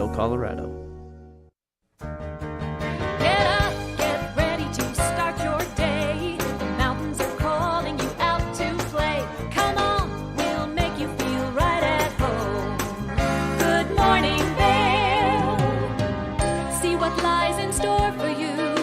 Vail, Colorado. Get up, get ready to start your day. The mountains are calling you out to play. Come on, we'll make you feel right at home. Good morning, Vail. See what lies in store for you.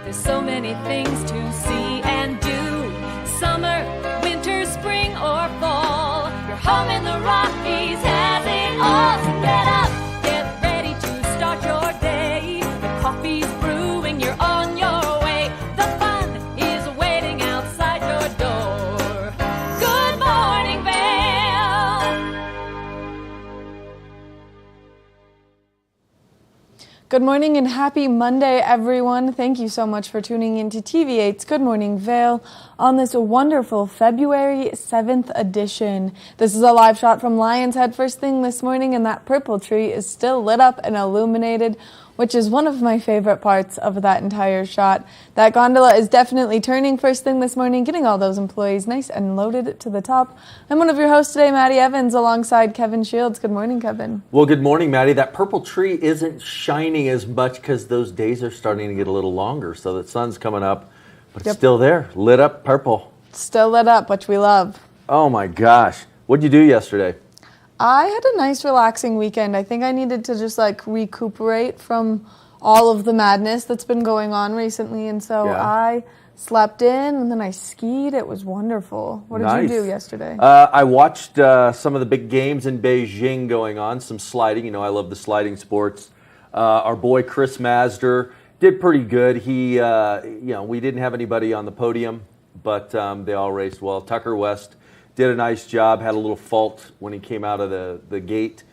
There's so many things to see and do. Summer, winter, spring, or fall. Your home in the Rockies has it all. So get up, get ready to start your day. The coffee's brewing, you're on your way. The fun is waiting outside your door. Good morning, Vail. Good morning and happy Monday, everyone. Thank you so much for tuning in to TV8's Good Morning Vail on this wonderful February 7th edition. This is a live shot from Lion's Head first thing this morning, and that purple tree is still lit up and illuminated, which is one of my favorite parts of that entire shot. That gondola is definitely turning first thing this morning, getting all those employees nice and loaded to the top. I'm one of your hosts today, Maddie Evans, alongside Kevin Shields. Good morning, Kevin. Well, good morning, Maddie. That purple tree isn't shining as much because those days are starting to get a little longer, so the sun's coming up, but it's still there, lit up purple. Still lit up, which we love. Oh my gosh. What'd you do yesterday? I had a nice relaxing weekend. I think I needed to just recuperate from all of the madness that's been going on recently, and so I slept in and then I skied. It was wonderful. What did you do yesterday? I watched some of the big games in Beijing going on, some sliding. You know, I love the sliding sports. Our boy Chris Masder did pretty good. He, we didn't have anybody on the podium, but they all raced well. Tucker West did a nice job, had a little fault when he came out of the gate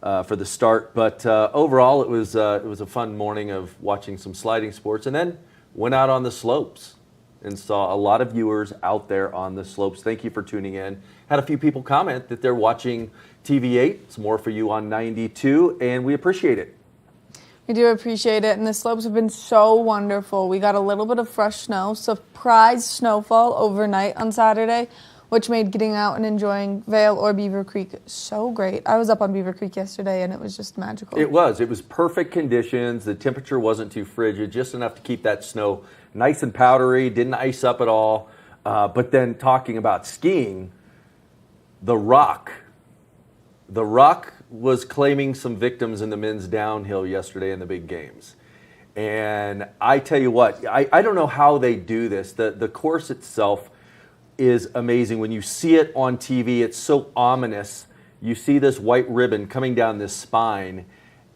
for the start. But overall, it was a fun morning of watching some sliding sports, and then went out on the slopes and saw a lot of viewers out there on the slopes. Thank you for tuning in. Had a few people comment that they're watching TV8. It's more for you on 92, and we appreciate it. We do appreciate it, and the slopes have been so wonderful. We got a little bit of fresh snow, surprise snowfall overnight on Saturday, which made getting out and enjoying Vail or Beaver Creek so great. I was up on Beaver Creek yesterday, and it was just magical. It was perfect conditions. The temperature wasn't too frigid, just enough to keep that snow nice and powdery, didn't ice up at all. But then talking about skiing, the Rock was claiming some victims in the men's downhill yesterday in the big games. And I tell you what, I don't know how they do this. The course itself is amazing. When you see it on TV, it's so ominous. You see this white ribbon coming down this spine,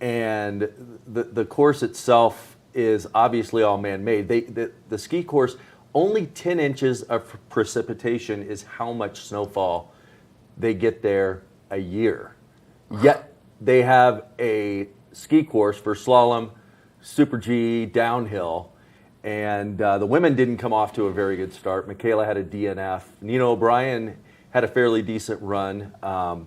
and the course itself is obviously all man-made. The ski course, only 10 inches of precipitation is how much snowfall they get there a year. Yet they have a ski course for slalom, Super G, downhill, and the women didn't come off to a very good start. Michaela had a DNF. Nina O'Brien had a fairly decent run,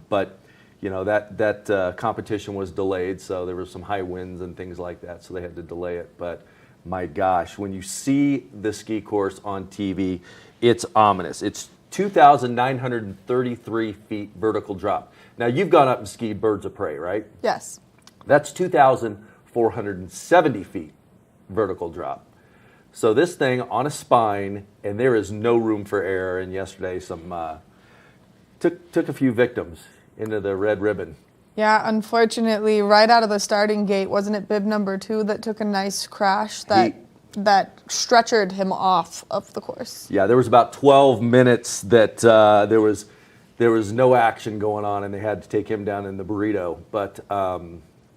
but you know that competition was delayed, so there were some high winds and things like that, so they had to delay it. But my gosh, when you see the ski course on TV, it's ominous. It's 2,933 feet vertical drop. Now, you've gone up and skied Birds of Prey, right? Yes. That's 2,470 feet vertical drop. So this thing on a spine, and there is no room for error. And yesterday, some took a few victims into the red ribbon. Yeah, unfortunately, right out of the starting gate, wasn't it bib number 2 that took a nice crash that stretchered him off of the course? Yeah, there was about 12 minutes that there was no action going on, and they had to take him down in the burrito. But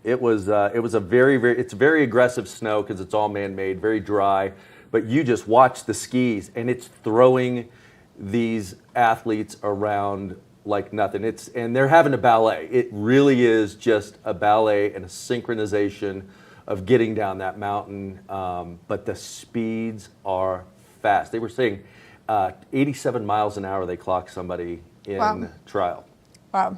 it was a very aggressive snow because it's all man-made, very dry. But you just watch the skis, and it's throwing these athletes around like nothing. And they're having a ballet. It really is just a ballet and a synchronization of getting down that mountain. But the speeds are fast. They were saying 87 miles an hour they clocked somebody in trial. Wow.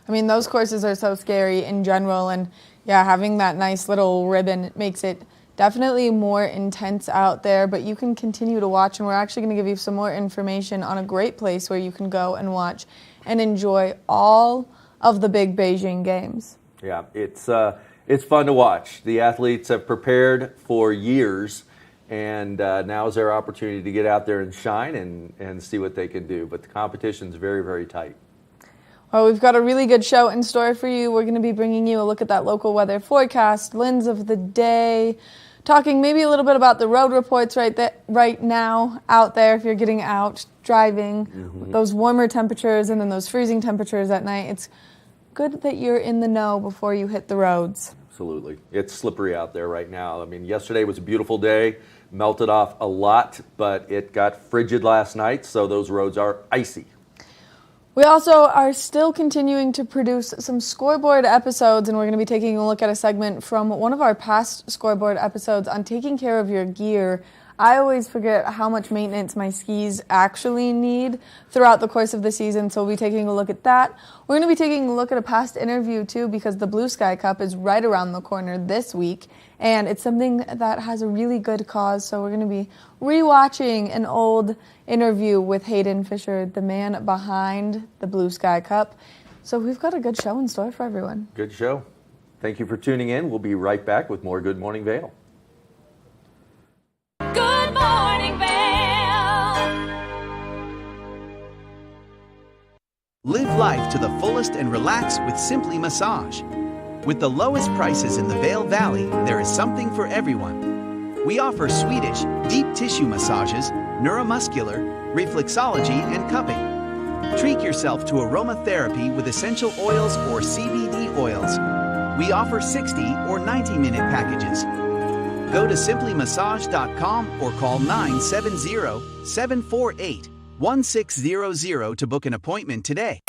I mean, those courses are so scary in general, and yeah, having that nice little ribbon makes it definitely more intense out there, but you can continue to watch, and we're actually going to give you some more information on a great place where you can go and watch and enjoy all of the big Beijing games. Yeah, it's fun to watch. The athletes have prepared for years, and now is their opportunity to get out there and shine and see what they can do. But the competition's very, very tight. Well, we've got a really good show in store for you. We're going to be bringing you a look at that local weather forecast, Lens of the Day, talking maybe a little bit about the road reports right now out there if you're getting out driving, with those warmer temperatures and then those freezing temperatures at night. It's good that you're in the know before you hit the roads. Absolutely. It's slippery out there right now. I mean, yesterday was a beautiful day, melted off a lot, but it got frigid last night, so those roads are icy. We also are still continuing to produce some scoreboard episodes, and we're going to be taking a look at a segment from one of our past scoreboard episodes on taking care of your gear. I always forget how much maintenance my skis actually need throughout the course of the season, so we'll be taking a look at that. We're going to be taking a look at a past interview, too, because the Blue Sky Cup is right around the corner this week, and it's something that has a really good cause, so we're going to be rewatching an old interview with Hayden Fisher, the man behind the Blue Sky Cup. So we've got a good show in store for everyone. Good show. Thank you for tuning in. We'll be right back with more Good Morning Vail. Good morning, Vail. Live life to the fullest and relax with Simply Massage. With the lowest prices in the Vail Valley, there is something for everyone. We offer Swedish, deep tissue massages, neuromuscular, reflexology, and cupping. Treat yourself to aromatherapy with essential oils or CBD oils. We offer 60 or 90-minute packages. Go to simplymassage.com or call 970-748-1600 to book an appointment today.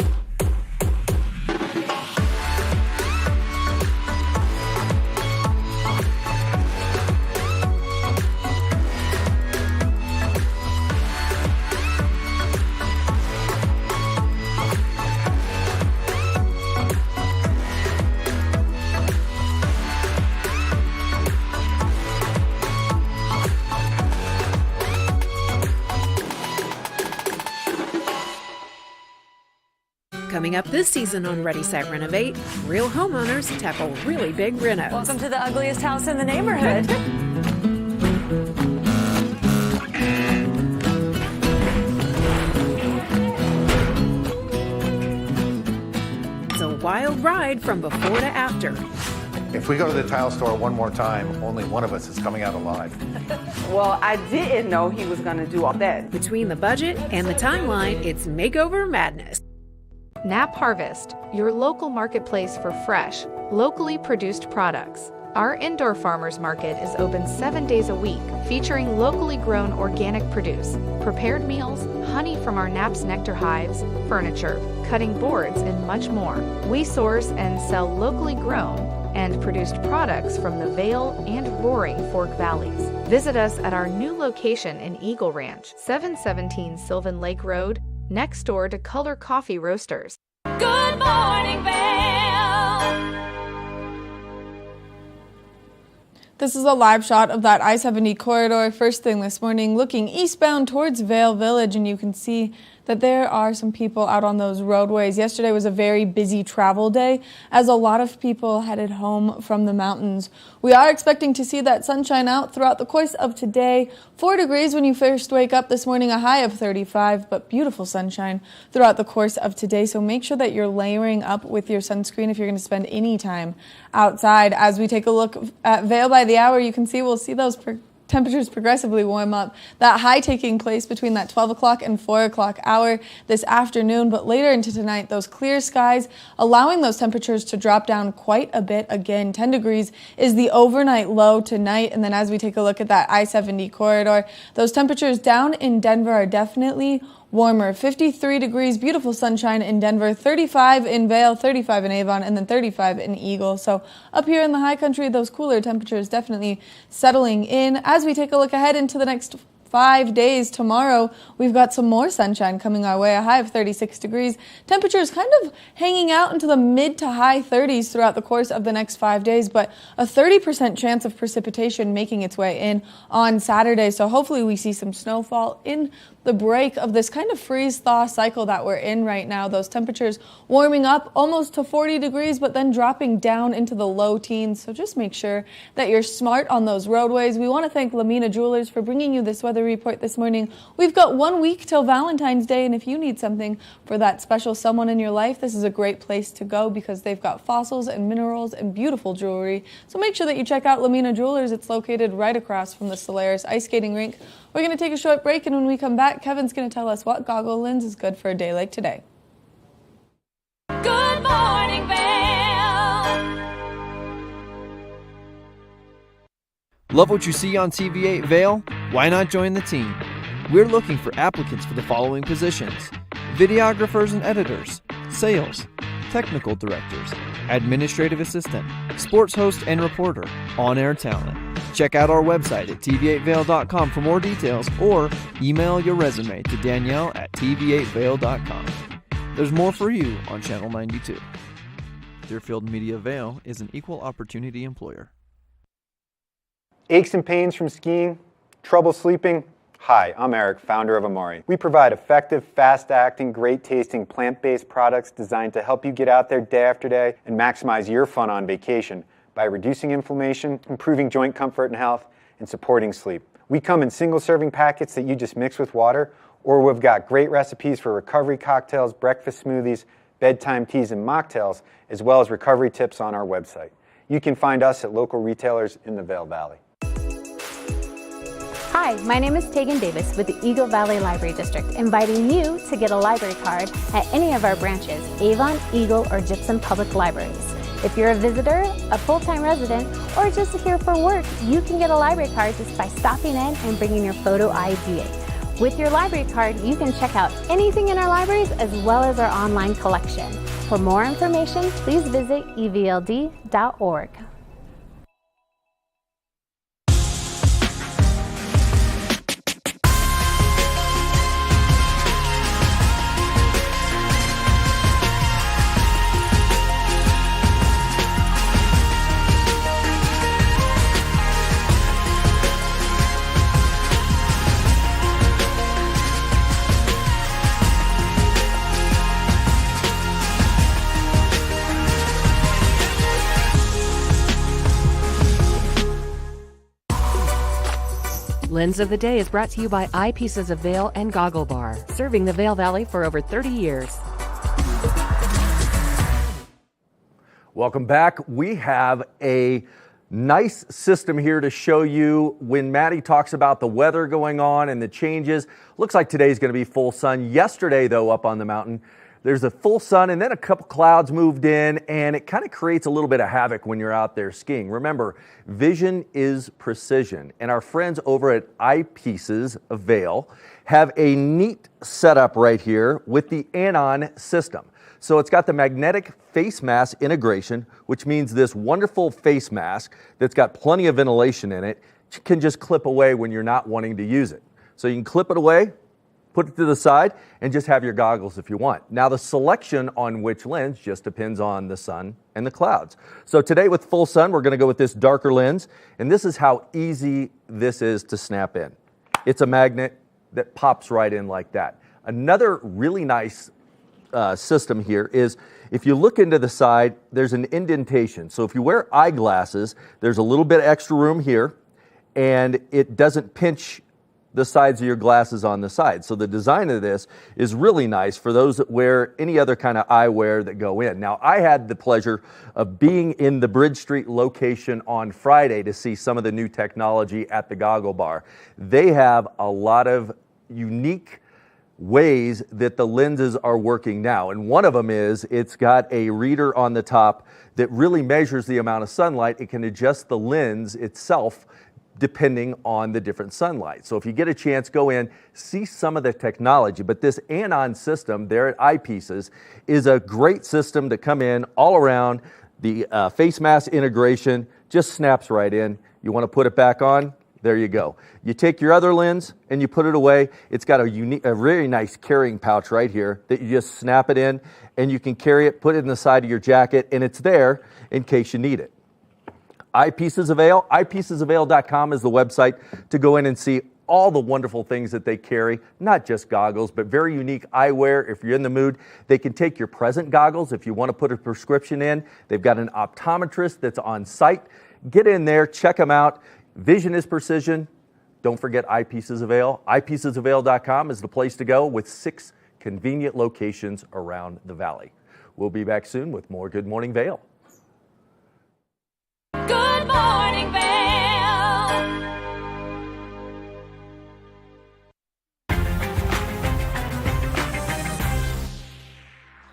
Coming up this season on Ready, Set, Renovate, real homeowners tackle really big renos. Welcome to the ugliest house in the neighborhood. It's a wild ride from before to after. If we go to the tile store one more time, only one of us is coming out alive. Well, I didn't know he was going to do all that. Between the budget and the timeline, it's makeover madness. Nap Harvest, your local marketplace for fresh, locally produced products. Our indoor farmers market is open 7 days a week, featuring locally grown organic produce, prepared meals, honey from our Nap's nectar hives, furniture, cutting boards, and much more. We source and sell locally grown and produced products from the Vail and Roaring Fork Valleys. Visit us at our new location in Eagle Ranch, 717 Sylvan Lake Road, next door to Color Coffee Roasters. Good morning, Vail. This is a live shot of that I-70 corridor first thing this morning, looking eastbound towards Vail Village, and you can see that there are some people out on those roadways. Yesterday was a very busy travel day as a lot of people headed home from the mountains. We are expecting to see that sunshine out throughout the course of today. 4 degrees when you first wake up this morning, a high of 35, but beautiful sunshine throughout the course of today. So make sure that you're layering up with your sunscreen if you're going to spend any time outside. As we take a look at Vail by the hour, you can see we'll see those temperatures progressively warm up. That high taking place between that 12 o'clock and 4 o'clock hour this afternoon, but later into tonight, those clear skies allowing those temperatures to drop down quite a bit again. 10 degrees is the overnight low tonight, and then as we take a look at that I-70 corridor, those temperatures down in Denver are definitely warmer. 53 degrees, beautiful sunshine in Denver, 35 in Vail, 35 in Avon, and then 35 in Eagle. So up here in the high country, those cooler temperatures definitely settling in. As we take a look ahead into the next 5 days, tomorrow we've got some more sunshine coming our way, a high of 36 degrees. Temperatures kind of hanging out into the mid to high 30s throughout the course of the next 5 days, but a 30% chance of precipitation making its way in on Saturday. So hopefully we see some snowfall in the break of this kind of freeze-thaw cycle that we're in right now. Those temperatures warming up almost to 40 degrees, but then dropping down into the low teens. So just make sure that you're smart on those roadways. We want to thank Lamina Jewelers for bringing you this weather report this morning. We've got 1 week till Valentine's Day, and if you need something for that special someone in your life, this is a great place to go because they've got fossils and minerals and beautiful jewelry. So make sure that you check out Lamina Jewelers. It's located right across from the Solaris ice skating rink. We're going to take a short break, and when we come back, Kevin's going to tell us what goggle lens is good for a day like today. Good morning, Vail. Love what you see on TV8 Vail? Why not join the team? We're looking for applicants for the following positions: videographers and editors, sales, technical directors, administrative assistant, sports host and reporter, on-air talent. Check out our website at tv8vail.com for more details or email your resume to Danielle at tv8vail.com. There's more for you on Channel 92. Deerfield Media Vail is an equal opportunity employer. Aches and pains from skiing? Trouble sleeping? Hi, I'm Eric, founder of Amari. We provide effective, fast-acting, great-tasting, plant-based products designed to help you get out there day after day and maximize your fun on vacation by reducing inflammation, improving joint comfort and health, and supporting sleep. We come in single-serving packets that you just mix with water, or we've got great recipes for recovery cocktails, breakfast smoothies, bedtime teas, and mocktails, as well as recovery tips on our website. You can find us at local retailers in the Vail Valley. Hi, my name is Tegan Davis with the Eagle Valley Library District, inviting you to get a library card at any of our branches, Avon, Eagle, or Gypsum Public Libraries. If you're a visitor, a full-time resident, or just here for work, you can get a library card just by stopping in and bringing your photo ID. With your library card, you can check out anything in our libraries as well as our online collection. For more information, please visit evld.org. Lens of the Day is brought to you by Eyepieces of Vail and Goggle Bar, serving the Vail Valley for over 30 years. Welcome back. We have a nice system here to show you when Maddie talks about the weather going on and the changes. Looks like today's going to be full sun. Yesterday, though, up on the mountain, there's a full sun and then a couple clouds moved in, and it kind of creates a little bit of havoc when you're out there skiing. Remember, vision is precision, and our friends over at Eyepieces of Vail have a neat setup right here with the Anon system. So it's got the magnetic face mask integration, which means this wonderful face mask that's got plenty of ventilation in it can just clip away when you're not wanting to use it. So you can clip it away, put it to the side, and just have your goggles if you want. Now, the selection on which lens just depends on the sun and the clouds. So today with full sun, we're going to go with this darker lens, and this is how easy this is to snap in. It's a magnet that pops right in like that. Another really nice system here is if you look into the side, there's an indentation. So if you wear eyeglasses, there's a little bit of extra room here, and it doesn't pinch the sides of your glasses on the side. So the design of this is really nice for those that wear any other kind of eyewear that go in. Now, I had the pleasure of being in the Bridge Street location on Friday to see some of the new technology at the Goggle Bar. They have a lot of unique ways that the lenses are working now. And one of them is it's got a reader on the top that really measures the amount of sunlight. It can adjust the lens itself depending on the different sunlight. So if you get a chance, go in, see some of the technology. But this Anon system there at Eyepieces is a great system to come in all around. The face mask integration just snaps right in. You want to put it back on? There you go. You take your other lens and you put it away. It's got a very nice carrying pouch right here that you just snap it in, and you can carry it, put it in the side of your jacket, and it's there in case you need it. Eyepieces of Vail, eyepiecesofvail.com is the website to go in and see all the wonderful things that they carry, not just goggles, but very unique eyewear. If you're in the mood, they can take your present goggles if you want to put a prescription in. They've got an optometrist that's on site. Get in there, check them out. Vision is precision. Don't forget Eyepieces of Vail. Eyepiecesofvail.com is the place to go with 6 convenient locations around the valley. We'll be back soon with more Good Morning Vail. Good morning, Vail.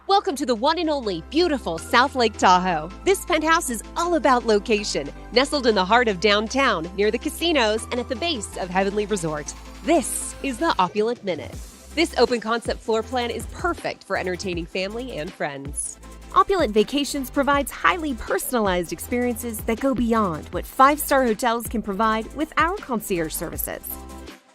Welcome to the one and only beautiful South Lake Tahoe. This penthouse is all about location, nestled in the heart of downtown, near the casinos and at the base of Heavenly Resort. This is the Opulent Minute. This open concept floor plan is perfect for entertaining family and friends. Opulent Vacations provides highly personalized experiences that go beyond what 5-star hotels can provide with our concierge services.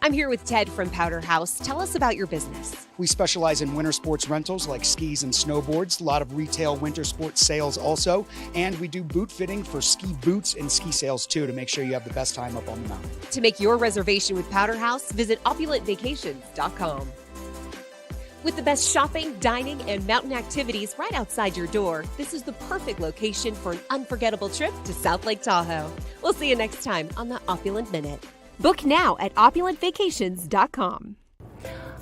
I'm here with Ted from Powder House. Tell us about your business. We specialize in winter sports rentals like skis and snowboards, a lot of retail winter sports sales also, and we do boot fitting for ski boots and ski sales too to make sure you have the best time up on the mountain. To make your reservation with Powder House, visit opulentvacations.com. With the best shopping, dining, and mountain activities right outside your door, this is the perfect location for an unforgettable trip to South Lake Tahoe. We'll see you next time on the Opulent Minute. Book now at opulentvacations.com.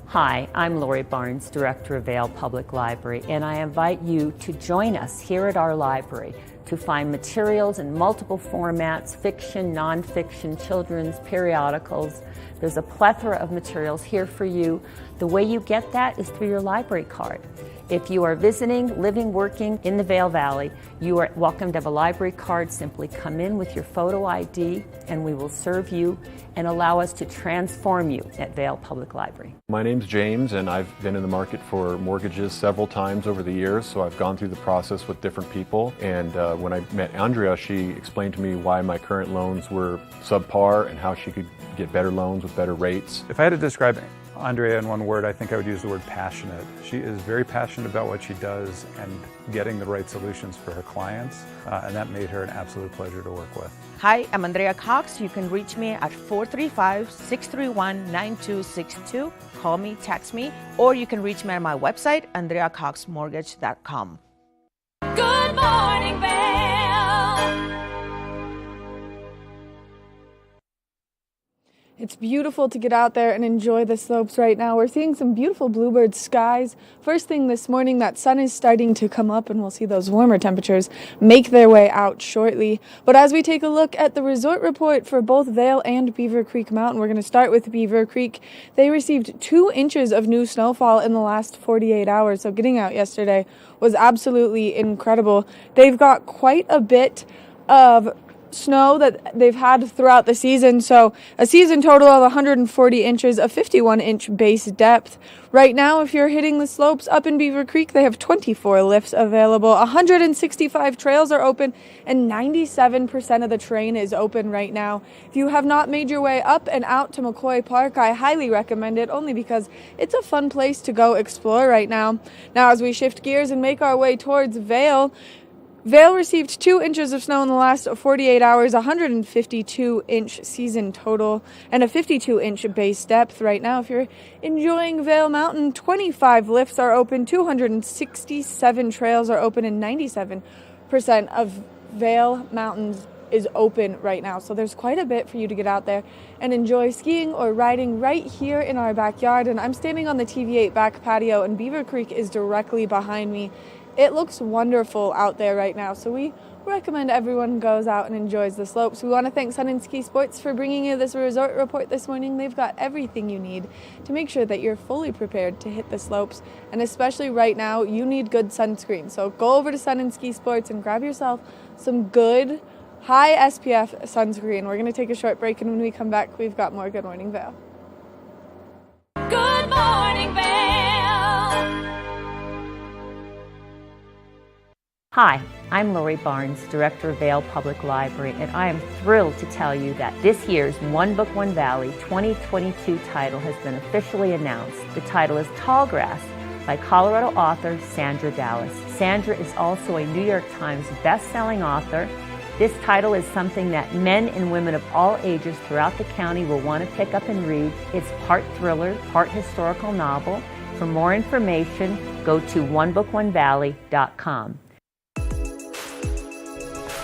Hi, I'm Lori Barnes, Director of Vail Public Library, and I invite you to join us here at our library to find materials in multiple formats, fiction, nonfiction, children's, periodicals. There's a plethora of materials here for you. The way you get that is through your library card. If you are visiting, living, working in the Vail Valley, you are welcome to have a library card. Simply come in with your photo ID and we will serve you and allow us to transform you at Vail Public Library. My name's James and I've been in the market for mortgages several times over the years, so I've gone through the process with different people. And when I met Andrea, she explained to me why my current loans were subpar and how she could get better loans with better rates. If I had to describe Andrea in one word, I think I would use the word passionate. She is very passionate about what she does and getting the right solutions for her clients, and that made her an absolute pleasure to work with. Hi, I'm Andrea Cox. You can reach me at 435-631-9262. Call me, text me, or you can reach me at my website, andreacoxmortgage.com. Good morning, Vail. It's beautiful to get out there and enjoy the slopes right now. We're seeing some beautiful bluebird skies. First thing this morning, that sun is starting to come up and we'll see those warmer temperatures make their way out shortly. But as we take a look at the resort report for both Vail and Beaver Creek Mountain, we're going to start with Beaver Creek. They received 2 inches of new snowfall in the last 48 hours. So getting out yesterday was absolutely incredible. They've got quite a bit of snow that they've had throughout the season, so a season total of 140 inches, a 51-inch base depth. Right now, if you're hitting the slopes up in Beaver Creek, they have 24 lifts available, 165 trails are open, and 97% of the terrain is open right now. If you have not made your way up and out to McCoy Park, I highly recommend it, only because it's a fun place to go explore right now. Now, as we shift gears and make our way towards Vail, Vail received 2 inches of snow in the last 48 hours, 152-inch season total, and a 52-inch base depth. Right now, if you're enjoying Vail Mountain, 25 lifts are open, 267 trails are open, and 97% of Vail Mountains is open right now. So there's quite a bit for you to get out there and enjoy skiing or riding right here in our backyard. And I'm standing on the TV8 back patio, and Beaver Creek is directly behind me. It looks wonderful out there right now, so we recommend everyone goes out and enjoys the slopes. We want to thank Sun and Ski Sports for bringing you this resort report this morning. They've got everything you need to make sure that you're fully prepared to hit the slopes, and especially right now, you need good sunscreen. So go over to Sun and Ski Sports and grab yourself some good high SPF sunscreen. We're going to take a short break, and when we come back, we've got more Good Morning Vail. Good morning, Vail. Hi, I'm Lori Barnes, Director of Vail Public Library, and I am thrilled to tell you that this year's One Book, One Valley 2022 title has been officially announced. The title is Tallgrass by Colorado author Sandra Dallas. Sandra is also a New York Times best-selling author, This title is something that men and women of all ages throughout the county will want to pick up and read. It's part thriller, part historical novel. For more information, go to onebookonevalley.com.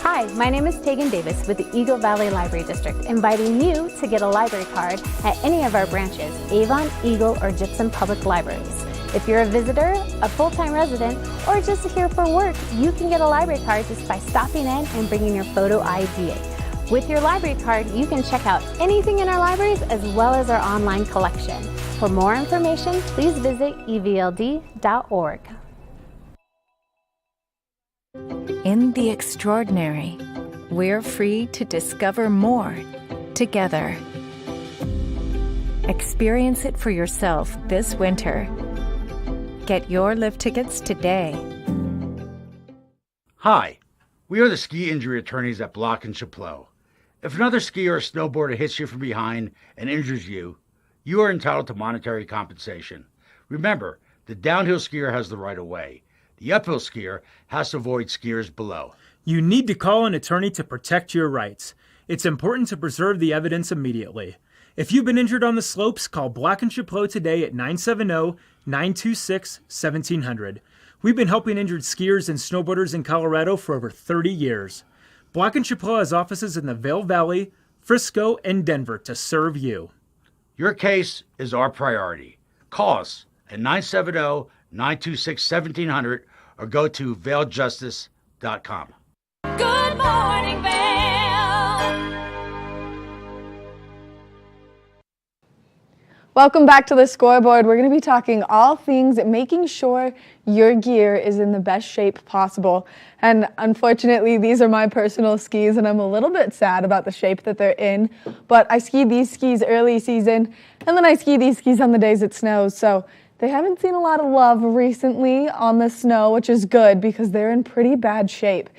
Hi, my name is Tegan Davis with the Eagle Valley Library District, inviting you to get a library card at any of our branches, Avon, Eagle, or Gypsum Public Libraries. If you're a visitor, a full-time resident, or just here for work, you can get a library card just by stopping in and bringing your photo ID. With your library card, you can check out anything in our libraries as well as our online collection. For more information, please visit evld.org. In the extraordinary, we're free to discover more together. Experience it for yourself this winter. Get your lift tickets today. Hi, we are the ski injury attorneys at Block and Chapleau. If another skier or snowboarder hits you from behind and injures you, you are entitled to monetary compensation. Remember, the downhill skier has the right of way. The uphill skier has to avoid skiers below. You need to call an attorney to protect your rights. It's important to preserve the evidence immediately. If you've been injured on the slopes, call Block and Chapleau today at 970-926-1700. We've been helping injured skiers and snowboarders in Colorado for over 30 years. Block and Chapleau has offices in the Vail Valley, Frisco, and Denver to serve you. Your case is our priority. Call us at 970-926-1700 or go to vailjustice.com. Good morning, Vail. Welcome back to the scoreboard. We're going to be talking all things making sure your gear is in the best shape possible. And unfortunately, these are my personal skis, and I'm a little bit sad about the shape that they're in. But I skied these skis early season, and then I ski these skis on the days it snows. So they haven't seen a lot of love recently on the snow, which is good because they're in pretty bad shape.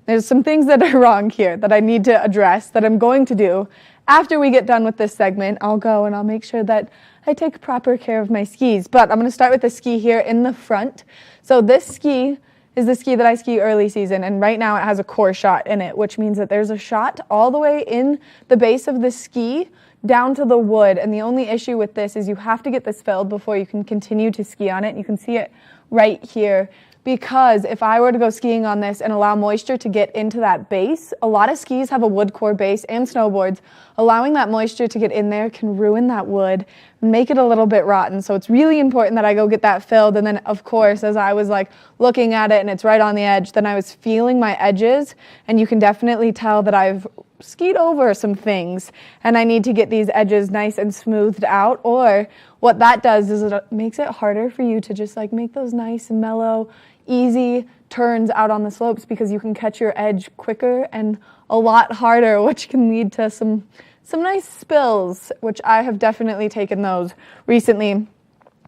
There's some things that are wrong here that I need to address that I'm going to do. After we get done with this segment, I'll go and I'll make sure that I take proper care of my skis. But I'm going to start with the ski here in the front. So this ski is the ski that I ski early season, and right now it has a core shot in it, which means that there's a shot all the way in the base of the ski down to the wood. And the only issue with this is you have to get this filled before you can continue to ski on it. You can see it right here. Because if I were to go skiing on this and allow moisture to get into that base, a lot of skis have a wood core base and snowboards. Allowing that moisture to get in there can ruin that wood and make it a little bit rotten. So it's really important that I go get that filled. And then, of course, as I was like looking at it and it's right on the edge, then I was feeling my edges. And you can definitely tell that I've skied over some things and I need to get these edges nice and smoothed out. Or what that does is it makes it harder for you to just like make those nice, mellow, easy turns out on the slopes because you can catch your edge quicker and a lot harder, which can lead to some nice spills, which I have definitely taken those recently.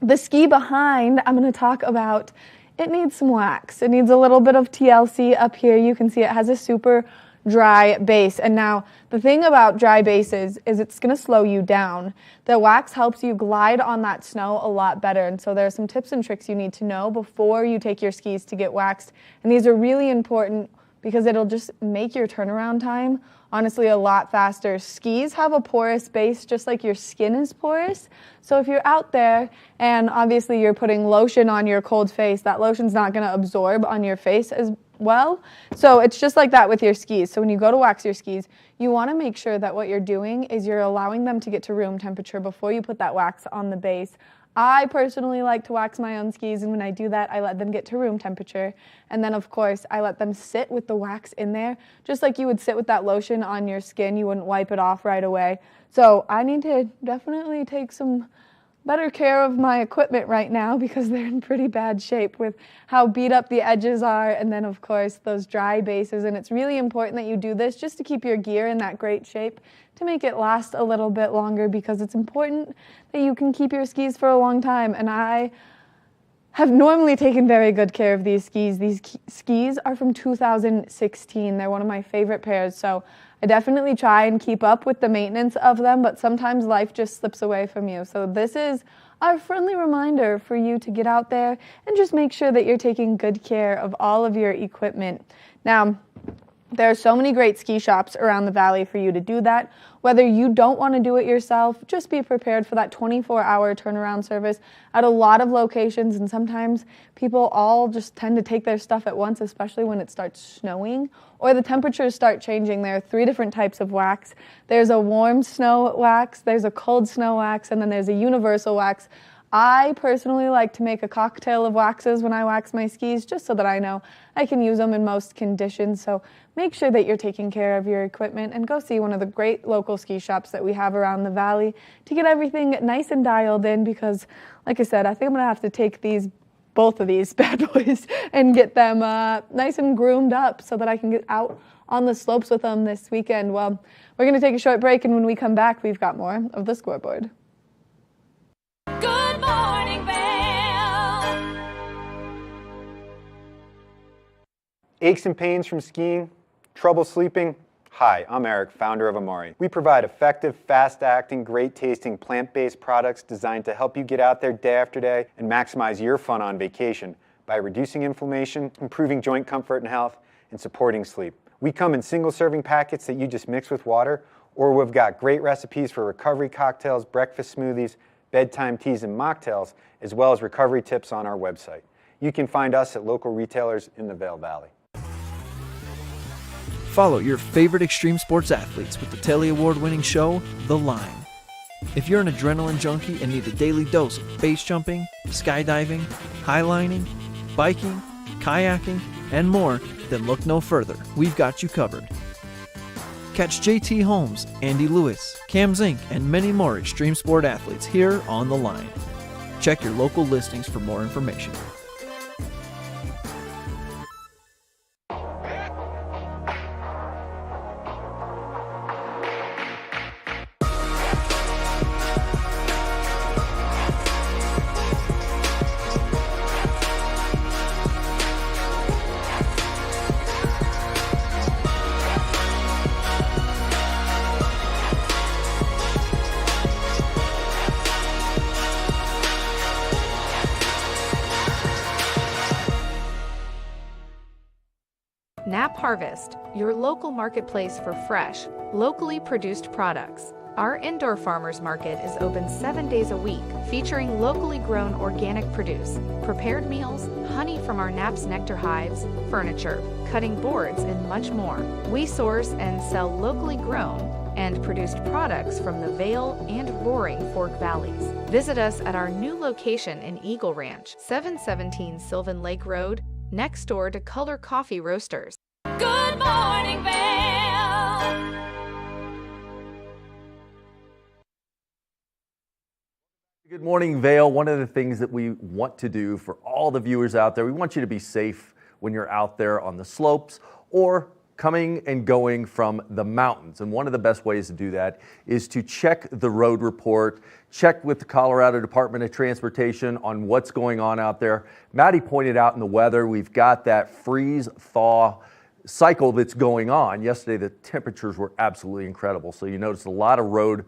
The ski behind, I'm going to talk about, it needs some wax. It needs a little bit of TLC up here. You can see it has a super dry base. And now the thing about dry bases is it's going to slow you down. The wax helps you glide on that snow a lot better. And so there are some tips and tricks you need to know before you take your skis to get waxed. And these are really important because it'll just make your turnaround time honestly a lot faster. Skis have a porous base just like your skin is porous. So if you're out there and obviously you're putting lotion on your cold face, that lotion's not going to absorb on your face as well. So it's just like that with your skis. So when you go to wax your skis, you want to make sure that what you're doing is you're allowing them to get to room temperature before you put that wax on the base. I personally like to wax my own skis, and when I do that, I let them get to room temperature. And then, of course, I let them sit with the wax in there, just like you would sit with that lotion on your skin. You wouldn't wipe it off right away. So I need to definitely take some better care of my equipment right now because they're in pretty bad shape with how beat up the edges are, and then, of course, those dry bases. And it's really important that you do this just to keep your gear in that great shape, to make it last a little bit longer, because it's important that you can keep your skis for a long time. And I have normally taken very good care of these skis. These skis are from 2016. They're one of my favorite pairs, so I definitely try and keep up with the maintenance of them, but sometimes life just slips away from you. So this is our friendly reminder for you to get out there and just make sure that you're taking good care of all of your equipment. Now, There are so many great ski shops around the valley for you to do that. Whether you don't want to do it yourself, just be prepared for that 24-hour turnaround service at a lot of locations, and sometimes people all just tend to take their stuff at once, especially when it starts snowing or the temperatures start changing. There are 3 different types of wax. There's a warm snow wax, there's a cold snow wax, and then there's a universal wax. I personally like to make a cocktail of waxes when I wax my skis, just so that I know I can use them in most conditions. So make sure that you're taking care of your equipment and go see one of the great local ski shops that we have around the valley to get everything nice and dialed in, because like I said, I think I'm gonna have to take both of these bad boys and get them nice and groomed up so that I can get out on the slopes with them this weekend. Well, we're gonna take a short break, and when we come back, we've got more of the scoreboard. Good morning, Vail. Aches and pains from skiing? Trouble sleeping? Hi, I'm Eric, founder of Amari. We provide effective, fast-acting, great-tasting, plant-based products designed to help you get out there day after day and maximize your fun on vacation by reducing inflammation, improving joint comfort and health, and supporting sleep. We come in single-serving packets that you just mix with water, or we've got great recipes for recovery cocktails, breakfast smoothies, bedtime teas, and mocktails, as well as recovery tips on our website. You can find us at local retailers in the Vail Valley. Follow your favorite extreme sports athletes with the Telly Award-winning show, The Line. If you're an adrenaline junkie and need a daily dose of base jumping, skydiving, highlining, biking, kayaking, and more, then look no further. We've got you covered. Catch JT Holmes, Andy Lewis, Cam Zink, and many more extreme sport athletes here on The Line. Check your local listings for more information. Nap Harvest, your local marketplace for fresh, locally produced products. Our indoor farmers market is open 7 days a week, featuring locally grown organic produce, prepared meals, honey from our Nap's nectar hives, furniture, cutting boards, and much more. We source and sell locally grown and produced products from the Vail and Roaring Fork Valleys. Visit us at our new location in Eagle Ranch, 717 Sylvan Lake Road, next door to Color Coffee Roasters. Good morning, Vail. Good morning, Vail. One of the things that we want to do for all the viewers out there, we want you to be safe when you're out there on the slopes or coming and going from the mountains. And one of the best ways to do that is to check the road report, check with the Colorado Department of Transportation on what's going on out there. Maddie pointed out in the weather, we've got that freeze-thaw cycle that's going on. Yesterday, the temperatures were absolutely incredible. So you notice a lot of water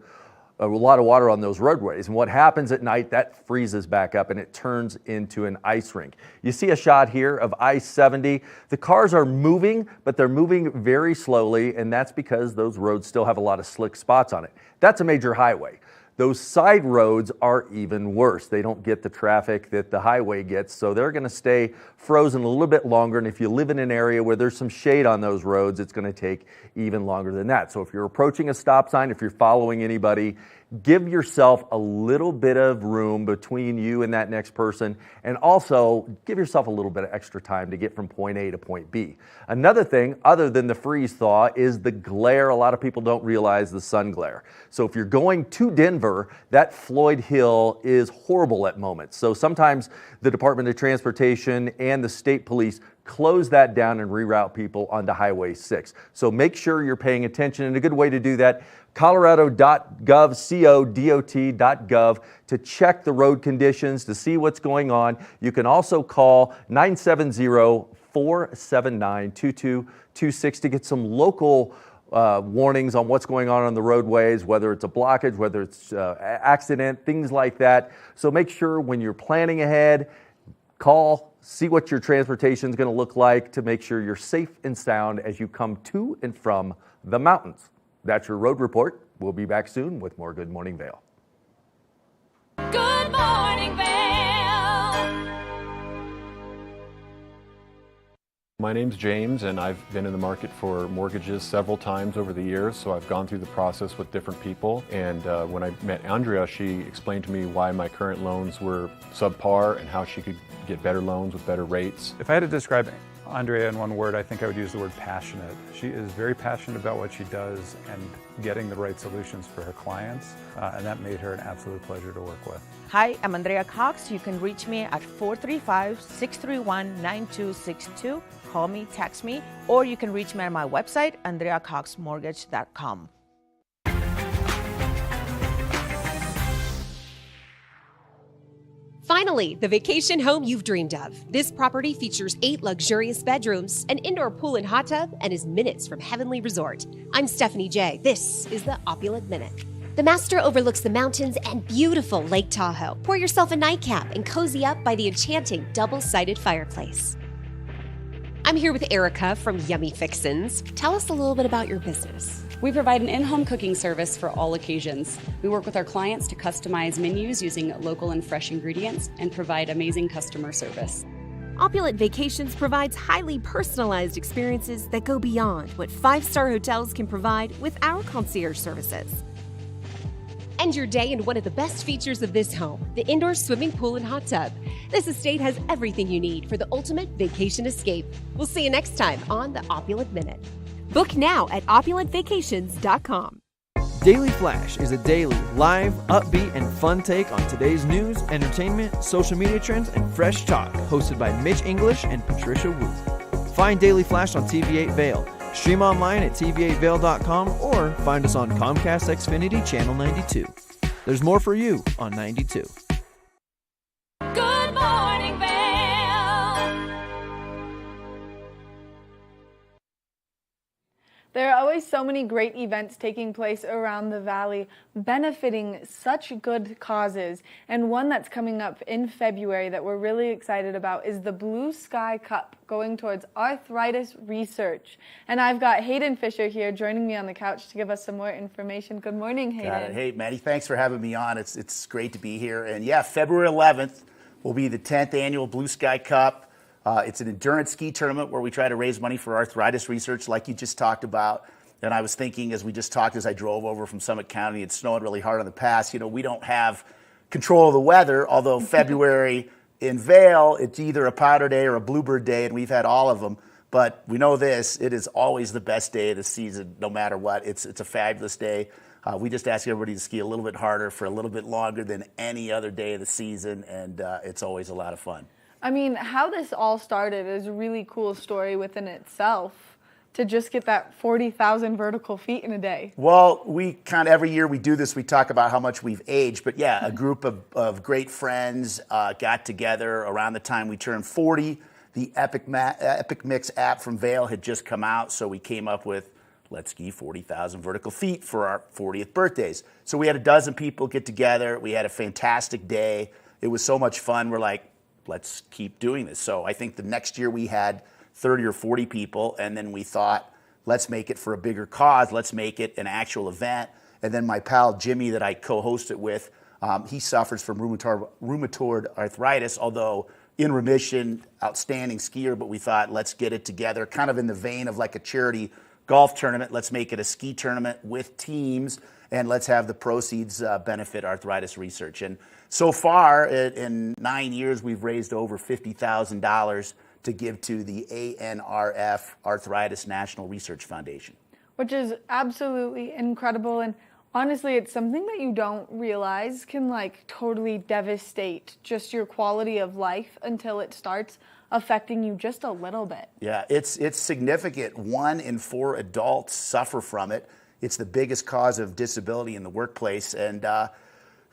on those roadways. And what happens at night, that freezes back up and it turns into an ice rink. You see a shot here of I-70. The cars are moving, but they're moving very slowly, and that's because those roads still have a lot of slick spots on it. That's a major highway. Those side roads are even worse. They don't get the traffic that the highway gets, so they're going to stay frozen a little bit longer. And if you live in an area where there's some shade on those roads, it's going to take even longer than that. So if you're approaching a stop sign, if you're following anybody, give yourself a little bit of room between you and that next person, and also give yourself a little bit of extra time to get from point A to point B. Another thing, other than the freeze thaw, is the glare. A lot of people don't realize the sun glare. So if you're going to Denver, that Floyd Hill is horrible at moments. So sometimes the Department of Transportation and the state police close that down and reroute people onto Highway 6. So make sure you're paying attention, and a good way to do that, colorado.gov, CODOT.gov, to check the road conditions, to see what's going on. You can also call 970-479-2226 to get some local warnings on what's going on the roadways, whether it's a blockage, whether it's accident, things like that. So make sure when you're planning ahead, Call, see what your transportation is going to look like to make sure you're safe and sound as you come to and from the mountains. That's your road report. We'll be back soon with more Good Morning Vail. Good morning, Vail. My name's James, and I've been in the market for mortgages several times over the years, so I've gone through the process with different people. And when I met Andrea, she explained to me why my current loans were subpar and how she could get better loans with better rates. If I had to describe Andrea in one word, I think I would use the word passionate. She is very passionate about what she does and getting the right solutions for her clients, and that made her an absolute pleasure to work with. Hi, I'm Andrea Cox. You can reach me at 435-631-9262. Call me, text me, or you can reach me at my website, andreacoxmortgage.com. Finally, the vacation home you've dreamed of. This property features 8 luxurious bedrooms, an indoor pool and hot tub, and is minutes from Heavenly Resort. I'm Stephanie J. This is the Opulent Minute. The master overlooks the mountains and beautiful Lake Tahoe. Pour yourself a nightcap and cozy up by the enchanting double-sided fireplace. I'm here with Erica from Yummy Fixins. Tell us a little bit about your business. We provide an in-home cooking service for all occasions. We work with our clients to customize menus using local and fresh ingredients and provide amazing customer service. Opulent Vacations provides highly personalized experiences that go beyond what 5-star hotels can provide with our concierge services. End your day in one of the best features of this home, the indoor swimming pool and hot tub. This estate has everything you need for the ultimate vacation escape. We'll see you next time on the Opulent Minute. Book now at opulentvacations.com. Daily Flash is a daily, live, upbeat, and fun take on today's news, entertainment, social media trends, and fresh talk, hosted by Mitch English and Patricia Wu. Find Daily Flash on TV8 Vail. Stream online at tv8vail.com or find us on Comcast Xfinity Channel 92. There's more for you on 92. Good morning, Vail. There are always so many great events taking place around the valley, benefiting such good causes. And one that's coming up in February that we're really excited about is the Blue Sky Cup, going towards arthritis research. And I've got Hayden Fisher here joining me on the couch to give us some more information. Good morning, Hayden. Got it. Hey, Maddie, thanks for having me on. It's great to be here. And yeah, February 11th will be the 10th annual Blue Sky Cup. It's an endurance ski tournament where we try to raise money for arthritis research like you just talked about. And I was thinking as we just talked, as I drove over from Summit County, it's snowing really hard on the pass. You know, we don't have control of the weather, although February in Vail, it's either a powder day or a bluebird day, and we've had all of them. But we know this, it is always the best day of the season, no matter what. It's a fabulous day. We just ask everybody to ski a little bit harder for a little bit longer than any other day of the season, and it's always a lot of fun. I mean, how this all started is a really cool story within itself, to just get that 40,000 vertical feet in a day. Well, we kind of, every year we do this, we talk about how much we've aged. But yeah, a group of great friends got together around the time we turned 40. The Epic Mix app from Vail had just come out, so we came up with, let's ski 40,000 vertical feet for our 40th birthdays. So we had a dozen people get together. We had a fantastic day. It was so much fun. We're like, let's keep doing this. So I think the next year we had 30 or 40 people, and then we thought, let's make it for a bigger cause. Let's make it an actual event. And then my pal Jimmy that I co-host it with, he suffers from rheumatoid arthritis, although in remission, outstanding skier, but we thought, let's get it together, kind of in the vein of like a charity golf tournament. Let's make it a ski tournament with teams, and let's have the proceeds benefit arthritis research. And so far, in 9 years, we've raised over $50,000 to give to the ANRF Arthritis National Research Foundation. Which is absolutely incredible. And honestly, it's something that you don't realize can like totally devastate just your quality of life until it starts affecting you just a little bit. Yeah, it's significant. 1 in 4 adults suffer from it. It's the biggest cause of disability in the workplace. And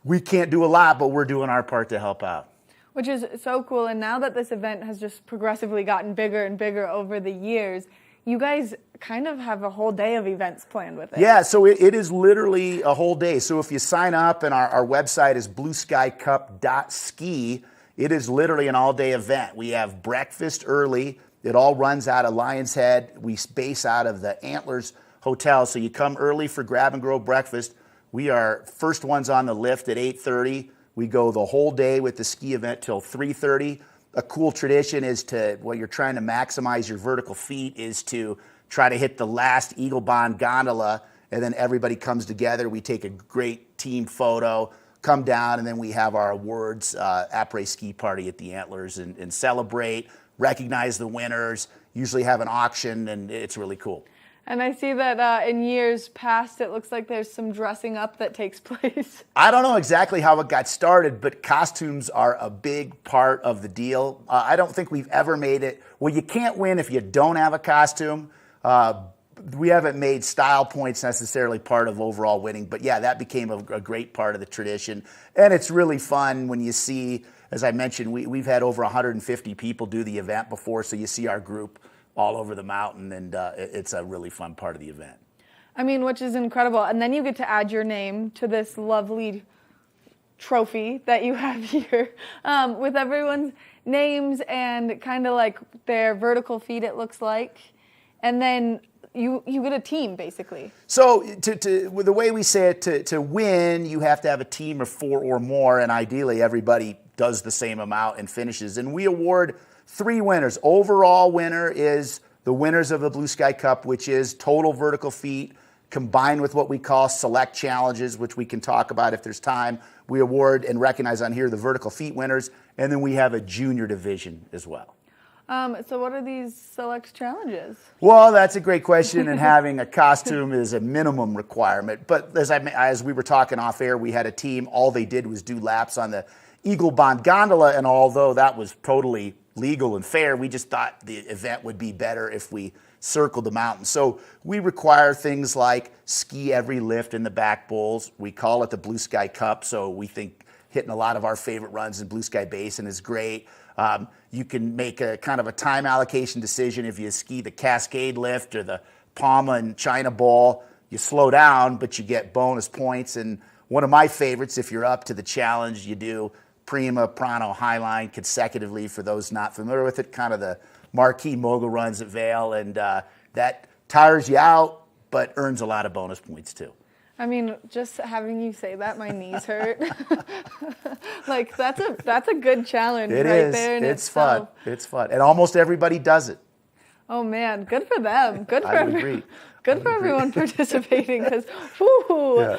we can't do a lot, but we're doing our part to help out. Which is so cool. And now that this event has just progressively gotten bigger and bigger over the years, you guys kind of have a whole day of events planned with it. Yeah, so it is literally a whole day. So if you sign up, and our website is blueskycup.ski, It is literally an all-day event. We have breakfast early. It all runs out of Lion's Head. We base out of the Antlers Hotel, so you come early for Grab and Go breakfast. We are first ones on the lift at 8:30. We go the whole day with the ski event till 3:30. A cool tradition is you're trying to maximize your vertical feet is to try to hit the last Eagle Bond gondola, and then everybody comes together. We take a great team photo, come down, and then we have our awards après ski party at the Antlers and celebrate, recognize the winners, usually have an auction, and it's really cool. And I see that in years past, it looks like there's some dressing up that takes place. I don't know exactly how it got started, but costumes are a big part of the deal. I don't think we've ever made it. Well, you can't win if you don't have a costume. We haven't made style points necessarily part of overall winning, but yeah, that became a great part of the tradition. And it's really fun when you see, as I mentioned, we've had over 150 people do the event before, so you see our group all over the mountain, and it's a really fun part of the event. I mean, which is incredible. And then you get to add your name to this lovely trophy that you have here with everyone's names and kind of like their vertical feet, it looks like. And then you get a team, basically. So the way we say it, to win, you have to have a team of 4 or more, and ideally everybody does the same amount and finishes. And we award 3 winners. Overall winner is the winners of the Blue Sky Cup, which is total vertical feet combined with what we call select challenges, which we can talk about if there's time. We award and recognize on here the vertical feet winners, and then we have a junior division as well. So what are these select challenges? Well, that's a great question, and having a costume is a minimum requirement. But as we were talking off air, we had a team. All they did was do laps on the Eagle Bond gondola, and although that was totally legal and fair, we just thought the event would be better if we circled the mountain. So we require things like ski every lift in the back bowls. We call it the Blue Sky Cup, so we think hitting a lot of our favorite runs in Blue Sky Basin is great. You can make a kind of a time allocation decision if you ski the Cascade lift or the Palma and China Bowl. You slow down, but you get bonus points. And one of my favorites, if you're up to the challenge, you do Prima, Prano, Highline consecutively. For those not familiar with it, kind of the marquee mogul runs at Vail, and that tires you out, but earns a lot of bonus points too. I mean, just having you say that, my knees hurt. Like that's a good challenge It right is. there in It's itself. fun. It's fun, and almost everybody does it. Oh man, good for them. Good for I would agree. Good for everyone participating, because Yeah.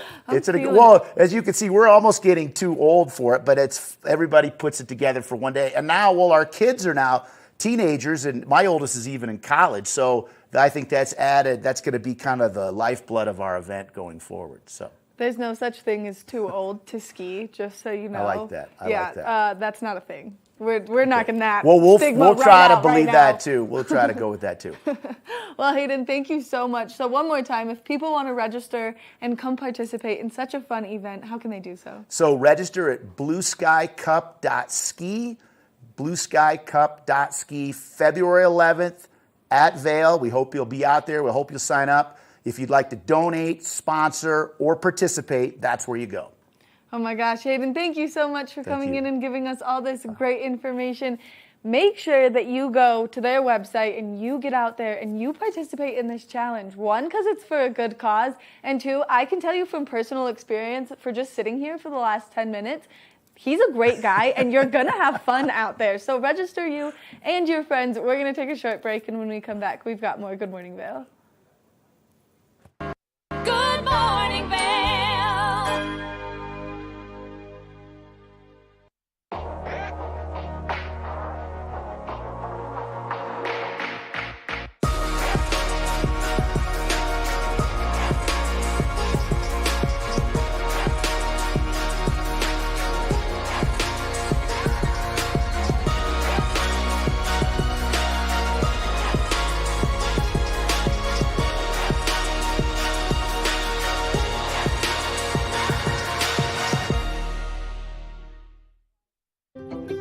Well, as you can see, we're almost getting too old for it, but everybody puts it together for one day. And now, our kids are now teenagers, and my oldest is even in college, so I think that's going to be kind of the lifeblood of our event going forward. So there's no such thing as too old to ski, just so you know. I like that. I like that. That's not a thing. We're knocking that. Well, we'll stigma try to right believe now. that too. We'll try to go with that too. Well, Hayden, thank you so much. So one more time, if people want to register and come participate in such a fun event, how can they do so? So register at blueskycup.ski, blueskycup.ski, February 11th at Vail. We hope you'll be out there. We hope you'll sign up. If you'd like to donate, sponsor, or participate, that's where you go. Oh my gosh, Hayden, thank you so much for coming in and giving us all this great information. Make sure that you go to their website and you get out there and you participate in this challenge. 1, because it's for a good cause, and 2, I can tell you from personal experience, for just sitting here for the last 10 minutes, he's a great guy, and you're going to have fun out there. So register you and your friends. We're going to take a short break, and when we come back, we've got more Good Morning Vail. Good morning, Vail.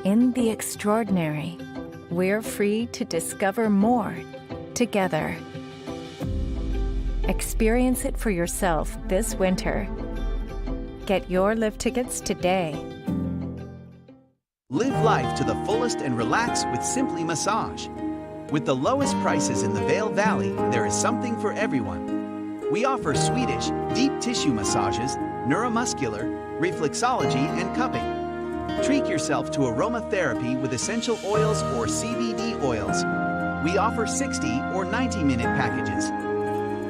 In the extraordinary, we're free to discover more together. Experience it for yourself this winter. Get your lift tickets today. Live life to the fullest and relax with Simply Massage. With the lowest prices in the Vail Valley, there is something for everyone. We offer Swedish, deep tissue massages, neuromuscular, reflexology, and cupping. Treat yourself to aromatherapy with essential oils or CBD oils. We offer 60 or 90-minute packages.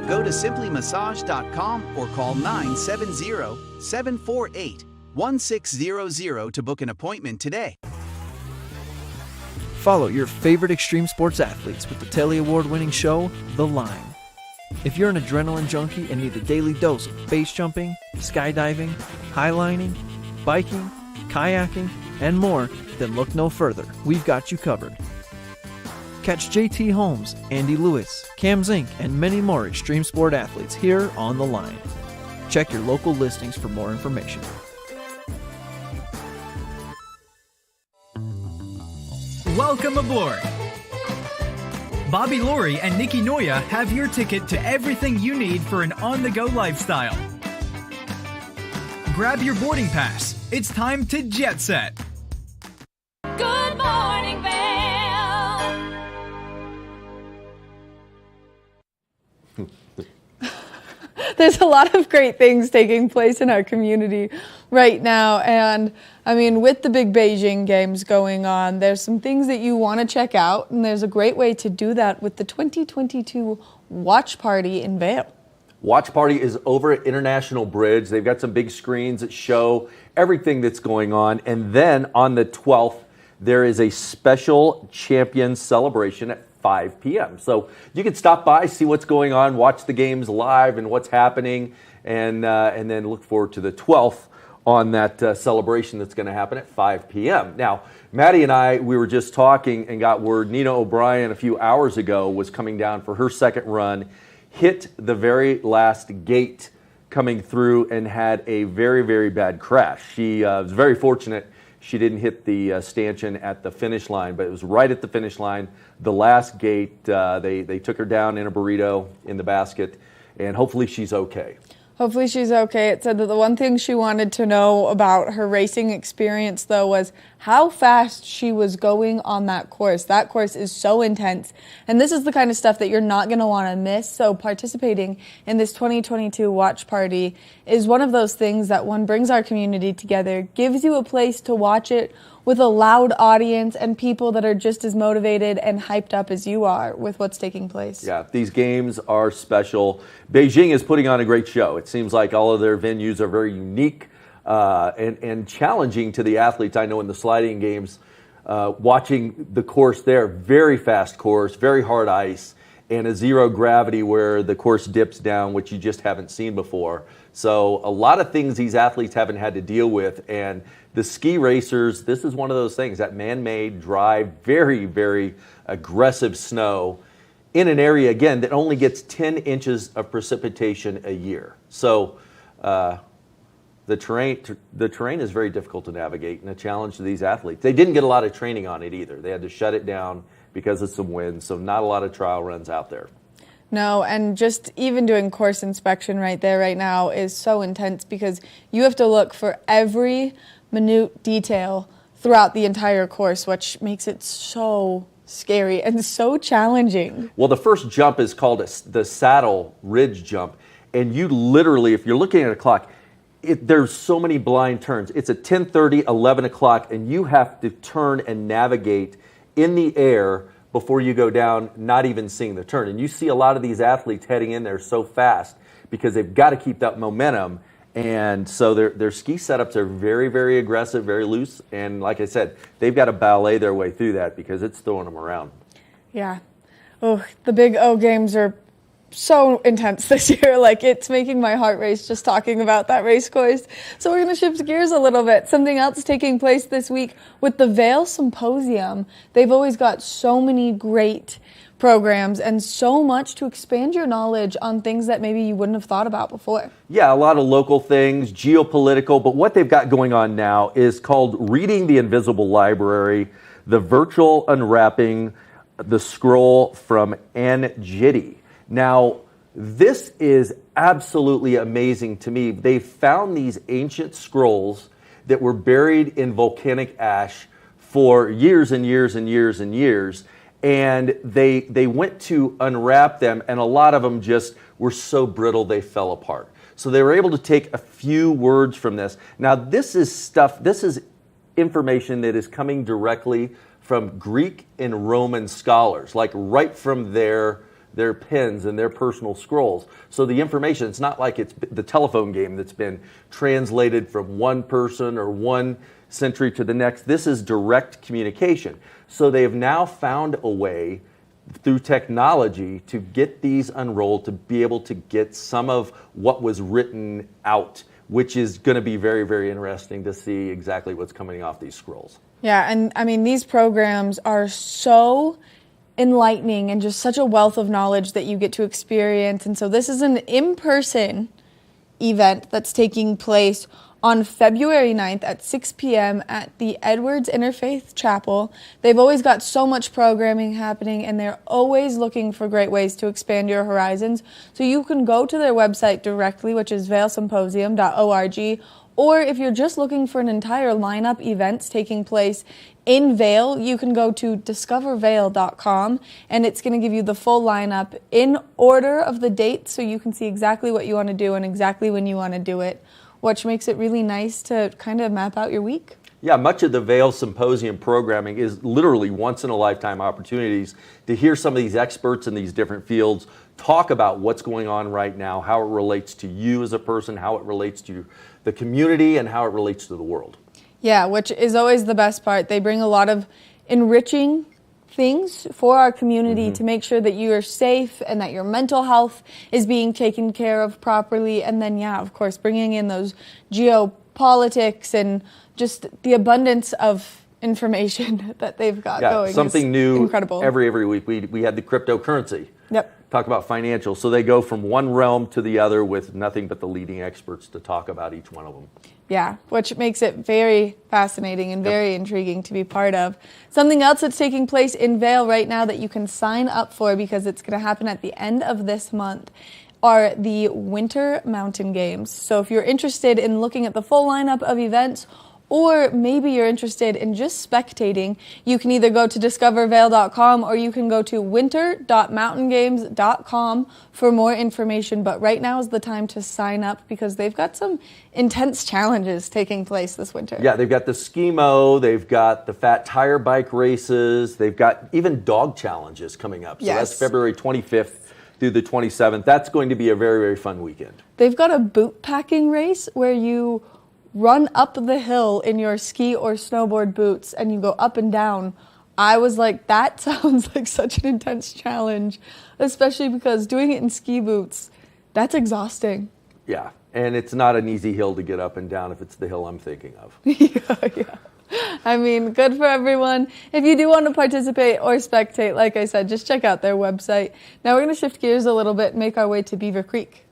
Go to simplymassage.com or call 970-748-1600 to book an appointment today. Follow your favorite extreme sports athletes with the Telly Award-winning show, The Line. If you're an adrenaline junkie and need a daily dose of base jumping, skydiving, highlining, biking, kayaking, and more, then look no further. We've got you covered. Catch JT Holmes, Andy Lewis, Cam Zink, and many more extreme sport athletes here on The Line. Check your local listings for more information. Welcome aboard! Bobby Laurie and Nikki Noya have your ticket to everything you need for an on-the-go lifestyle. Grab your boarding pass. It's time to jet set. Good morning, Vail. There's a lot of great things taking place in our community right now. And I mean, with the big Beijing games going on, there's some things that you want to check out. And there's a great way to do that with the 2022 Watch Party in Vail. Watch Party is over at International Bridge. They've got some big screens that show everything that's going on. And then on the 12th, there is a special champion celebration at 5 p.m. So you can stop by, see what's going on, watch the games live and what's happening, and then look forward to the 12th on that celebration that's going to happen at 5 p.m. Now, Maddie and I, we were just talking and got word Nina O'Brien a few hours ago was coming down for her second run, hit the very last gate coming through and had a very, very bad crash. She was very fortunate she didn't hit the stanchion at the finish line, but it was right at the finish line. The last gate, they took her down in a burrito in the basket, and hopefully she's okay. Hopefully she's okay. It said that the one thing she wanted to know about her racing experience, though, was how fast she was going on that course. That course is so intense, and this is the kind of stuff that you're not going to want to miss. So participating in this 2022 Watch Party is one of those things that one brings our community together, gives you a place to watch it with a loud audience and people that are just as motivated and hyped up as you are with what's taking place. Yeah, these games are special. Beijing is putting on a great show. It seems like all of their venues are very unique and challenging to the athletes. I know in the sliding games, watching the course there, very fast course, very hard ice, and a zero gravity where the course dips down, which you just haven't seen before. So a lot of things these athletes haven't had to deal with, and the ski racers, this is one of those things, that man-made, dry, very, very aggressive snow in an area, again, that only gets 10 inches of precipitation a year. So the terrain is very difficult to navigate and a challenge to these athletes. They didn't get a lot of training on it either. They had to shut it down because of some wind, so not a lot of trial runs out there. No, and just even doing course inspection right there right now is so intense because you have to look for every minute detail throughout the entire course, which makes it so scary and so challenging. Well, the first jump is called the saddle ridge jump, and you literally, if you're looking at a clock, there's so many blind turns. It's at 10:30, 11 o'clock, and you have to turn and navigate in the air before you go down, not even seeing the turn. And you see a lot of these athletes heading in there so fast because they've got to keep that momentum. And so their ski setups are very, very aggressive, very loose. And like I said, they've got to ballet their way through that because it's throwing them around. Yeah. Oh, the big O games are so intense this year. Like, it's making my heart race just talking about that race course. So we're going to shift gears a little bit. Something else taking place this week with the Vail Symposium. They've always got so many great programs and so much to expand your knowledge on things that maybe you wouldn't have thought about before. Yeah, a lot of local things, geopolitical, but what they've got going on now is called Reading the Invisible Library, the virtual unwrapping the scroll from Njiti. Now, this is absolutely amazing to me. They found these ancient scrolls that were buried in volcanic ash for years and years and years and years. And they went to unwrap them, and a lot of them just were so brittle they fell apart. So they were able to take a few words from this. Now this is information that is coming directly from Greek and Roman scholars, like right from their pens and their personal scrolls. So the information, it's not like it's the telephone game that's been translated from one person or one century to the next. This is direct communication. So they have now found a way through technology to get these unrolled, to be able to get some of what was written out, which is going to be very, very interesting to see exactly what's coming off these scrolls. Yeah, and I mean, these programs are so enlightening and just such a wealth of knowledge that you get to experience. And so this is an in-person event that's taking place on February 9th at 6 p.m. at the Edwards Interfaith Chapel. They've always got so much programming happening, and they're always looking for great ways to expand your horizons. So you can go to their website directly, which is vailsymposium.org, or if you're just looking for an entire lineup events taking place in Vail, you can go to discovervail.com, and it's going to give you the full lineup in order of the dates, so you can see exactly what you want to do and exactly when you want to do it, which makes it really nice to kind of map out your week. Yeah, much of the Vail Symposium programming is literally once-in-a-lifetime opportunities to hear some of these experts in these different fields talk about what's going on right now, how it relates to you as a person, how it relates to the community, and how it relates to the world. Yeah, which is always the best part. They bring a lot of enriching things for our community to make sure that you are safe and that your mental health is being taken care of properly. And then, yeah, of course, bringing in those geopolitics and just the abundance of information that they've got going. Something new incredible. every week. We had the cryptocurrency. Yep. Talk about financial. So they go from one realm to the other with nothing but the leading experts to talk about each one of them. Yeah, which makes it very fascinating and very intriguing to be part of. Something else that's taking place in Vail right now that you can sign up for, because it's going to happen at the end of this month, are the Winter Mountain Games. So if you're interested in looking at the full lineup of events, or maybe you're interested in just spectating, you can either go to discovervail.com or you can go to winter.mountaingames.com for more information. But right now is the time to sign up, because they've got some intense challenges taking place this winter. Yeah, they've got the Ski-Mo, they've got the fat tire bike races, they've got even dog challenges coming up. So that's February 25th through the 27th. That's going to be a very, very fun weekend. They've got a boot packing race where you run up the hill in your ski or snowboard boots and you go up and down. I was like, that sounds like such an intense challenge, especially because doing it in ski boots, that's exhausting. Yeah, and it's not an easy hill to get up and down if it's the hill I'm thinking of. Yeah. I mean, good for everyone. If you do want to participate or spectate, like I said, just check out their website. Now we're going to shift gears a little bit and make our way to Beaver Creek.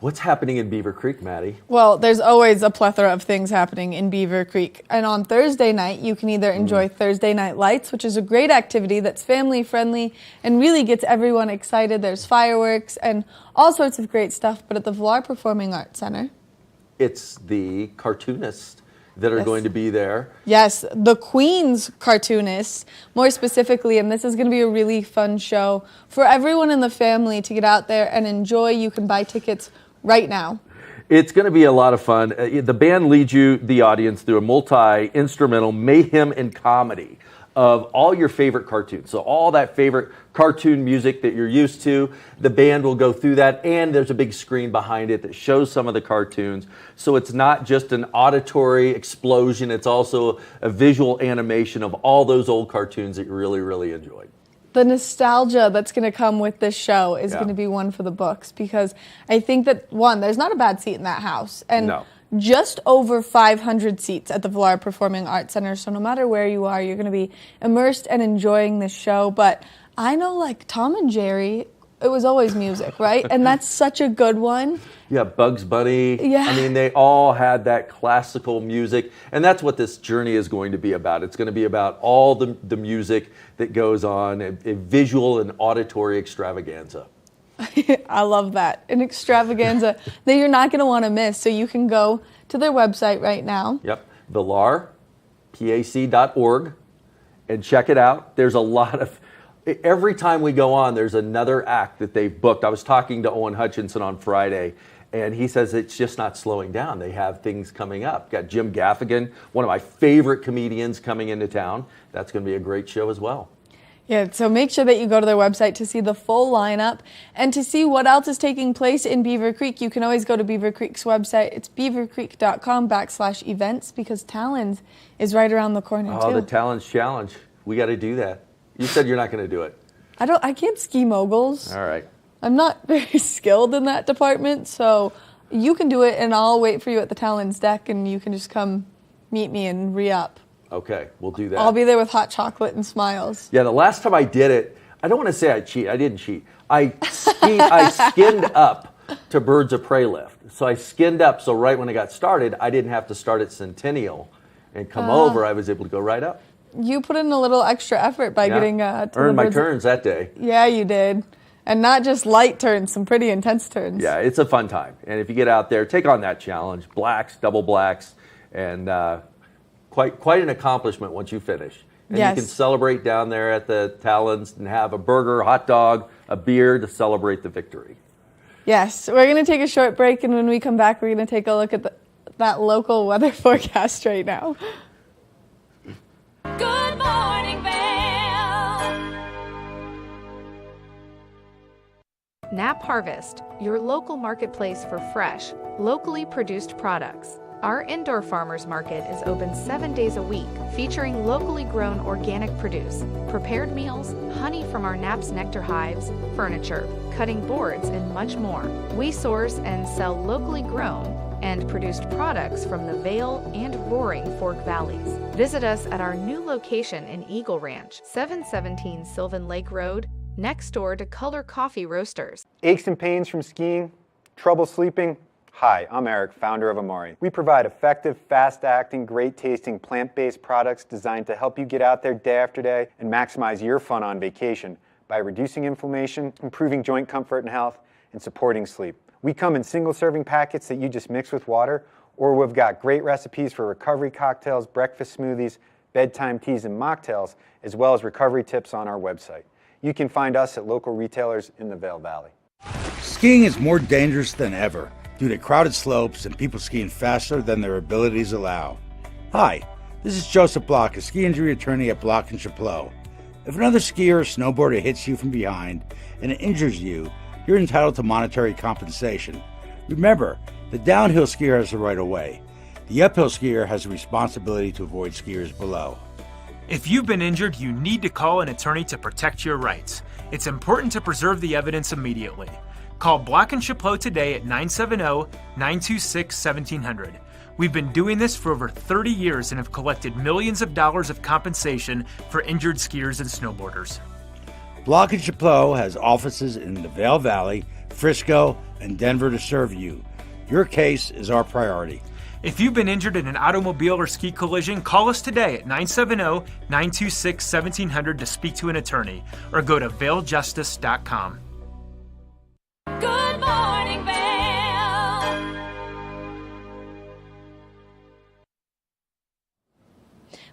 What's happening in Beaver Creek, Maddie? Well, there's always a plethora of things happening in Beaver Creek. And on Thursday night, you can either enjoy Thursday Night Lights, which is a great activity that's family-friendly and really gets everyone excited. There's fireworks and all sorts of great stuff. But at the Vail Performing Arts Center, it's the cartoonists that are going to be there. Yes, the Queen's cartoonists, more specifically, and this is going to be a really fun show for everyone in the family to get out there and enjoy. You can buy tickets right now. It's going to be a lot of fun. The band leads the audience through a multi-instrumental mayhem and comedy of all your favorite cartoons. So all that favorite cartoon music that you're used to, the band will go through that, and there's a big screen behind it that shows some of the cartoons. So it's not just an auditory explosion, it's also a visual animation of all those old cartoons that you really, really enjoyed. The nostalgia that's going to come with this show is going to be one for the books, because I think that, one, there's not a bad seat in that house. And just over 500 seats at the Vail Performing Arts Center. So no matter where you are, you're going to be immersed and enjoying this show. But I know, like, Tom and Jerry, it was always music, right? And that's such a good one. Yeah, Bugs Bunny. Yeah. I mean, they all had that classical music. And that's what this journey is going to be about. It's going to be about all the music that goes on, a visual and auditory extravaganza. I love that. An extravaganza that you're not going to want to miss. So you can go to their website right now. Yep. Vail pac.org, and check it out. There's a lot of, every time we go on, there's another act that they've booked. I was talking to Owen Hutchinson on Friday, and he says it's just not slowing down. They have things coming up. Got Jim Gaffigan, one of my favorite comedians, coming into town. That's going to be a great show as well. Yeah, so make sure that you go to their website to see the full lineup and to see what else is taking place in Beaver Creek. You can always go to Beaver Creek's website. It's beavercreek.com/events because Talons is right around the corner too. Oh, the Talons Challenge. We got to do that. You said you're not going to do it. I can't ski moguls. All right. I'm not very skilled in that department, so you can do it and I'll wait for you at the Talons deck and you can just come meet me and re-up. Okay, we'll do that. I'll be there with hot chocolate and smiles. Yeah, the last time I did it, I don't want to say I cheated. I didn't cheat. I skinned up to Birds of Prey lift. So I skinned up, so right when I got started, I didn't have to start at Centennial and come over. I was able to go right up. You put in a little extra effort by getting to earned my turns that day. Yeah, you did. And not just light turns, some pretty intense turns. Yeah, it's a fun time. And if you get out there, take on that challenge. Blacks, double blacks, and quite an accomplishment once you finish. And you can celebrate down there at the Talons and have a burger, hot dog, a beer to celebrate the victory. Yes, we're going to take a short break, and when we come back, we're going to take a look at that local weather forecast right now. Good morning, Vail. Nap Harvest, your local marketplace for fresh, locally produced products. Our indoor farmers market is open 7 days a week, featuring locally grown organic produce, prepared meals, honey from our Nap's nectar hives, furniture, cutting boards, and much more. We source and sell locally grown and produced products from the Vail and Roaring Fork Valleys. Visit us at our new location in Eagle Ranch, 717 Sylvan Lake Road, next door to Color Coffee Roasters. Aches and pains from skiing? Trouble sleeping? Hi, I'm Eric, founder of Amari. We provide effective, fast-acting, great-tasting, plant-based products designed to help you get out there day after day and maximize your fun on vacation by reducing inflammation, improving joint comfort and health, and supporting sleep. We come in single-serving packets that you just mix with water, or we've got great recipes for recovery cocktails, breakfast smoothies, bedtime teas, and mocktails, as well as recovery tips on our website. You can find us at local retailers in the Vail Valley. Skiing is more dangerous than ever due to crowded slopes and people skiing faster than their abilities allow. Hi, this is Joseph Block, a ski injury attorney at Block & Chapleau. If another skier or snowboarder hits you from behind and it injures you, you're entitled to monetary compensation. Remember, the downhill skier has the right of way. The uphill skier has the responsibility to avoid skiers below. If you've been injured, you need to call an attorney to protect your rights. It's important to preserve the evidence immediately. Call Block & Chapleau today at 970-926-1700. We've been doing this for over 30 years and have collected millions of dollars of compensation for injured skiers and snowboarders. Block & Chapleau has offices in the Vail Valley, Frisco, and Denver to serve you. Your case is our priority. If you've been injured in an automobile or ski collision, call us today at 970-926-1700 to speak to an attorney or go to vailjustice.com. Good morning, Vail.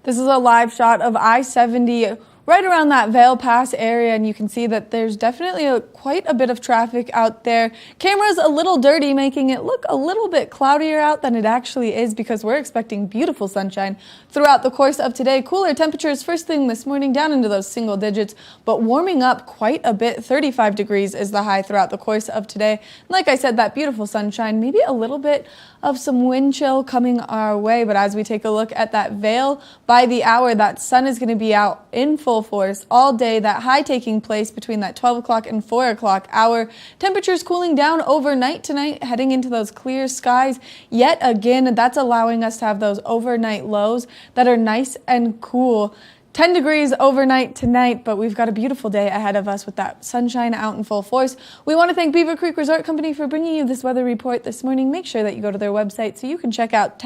This is a live shot of I-70 right around that Vail Pass area, and you can see that there's definitely quite a bit of traffic out there. Camera's a little dirty, making it look a little bit cloudier out than it actually is because we're expecting beautiful sunshine throughout the course of today. Cooler temperatures first thing this morning down into those single digits, but warming up quite a bit. 35 degrees is the high throughout the course of today. And like I said, that beautiful sunshine, maybe a little bit of some wind chill coming our way, but as we take a look at that Vail by the hour, that sun is going to be out in full force all day. That high taking place between that 12 o'clock and 4 o'clock hour. Temperatures cooling down overnight tonight, heading into those clear skies. Yet again, that's allowing us to have those overnight lows that are nice and cool. 10 degrees overnight tonight, but we've got a beautiful day ahead of us with that sunshine out in full force. We want to thank Beaver Creek Resort Company for bringing you this weather report this morning. Make sure that you go to their website so you can check out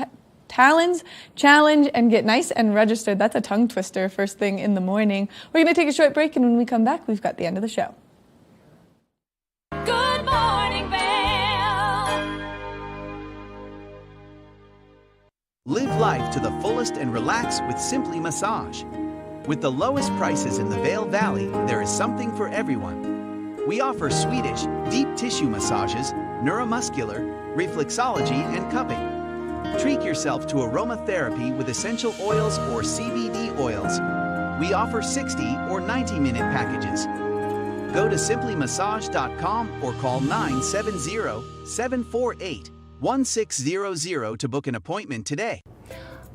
Talons Challenge and get nice and registered. That's a tongue twister first thing in the morning. We're going to take a short break, and when we come back, we've got the end of the show. Good morning, Vail. Live life to the fullest and relax with Simply Massage. With the lowest prices in the Vail Valley, there is something for everyone. We offer Swedish, deep tissue massages, neuromuscular, reflexology, and cupping. Treat yourself to aromatherapy with essential oils or CBD oils. We offer 60 or 90-minute packages. Go to simplymassage.com or call 970-748-1600 to book an appointment today.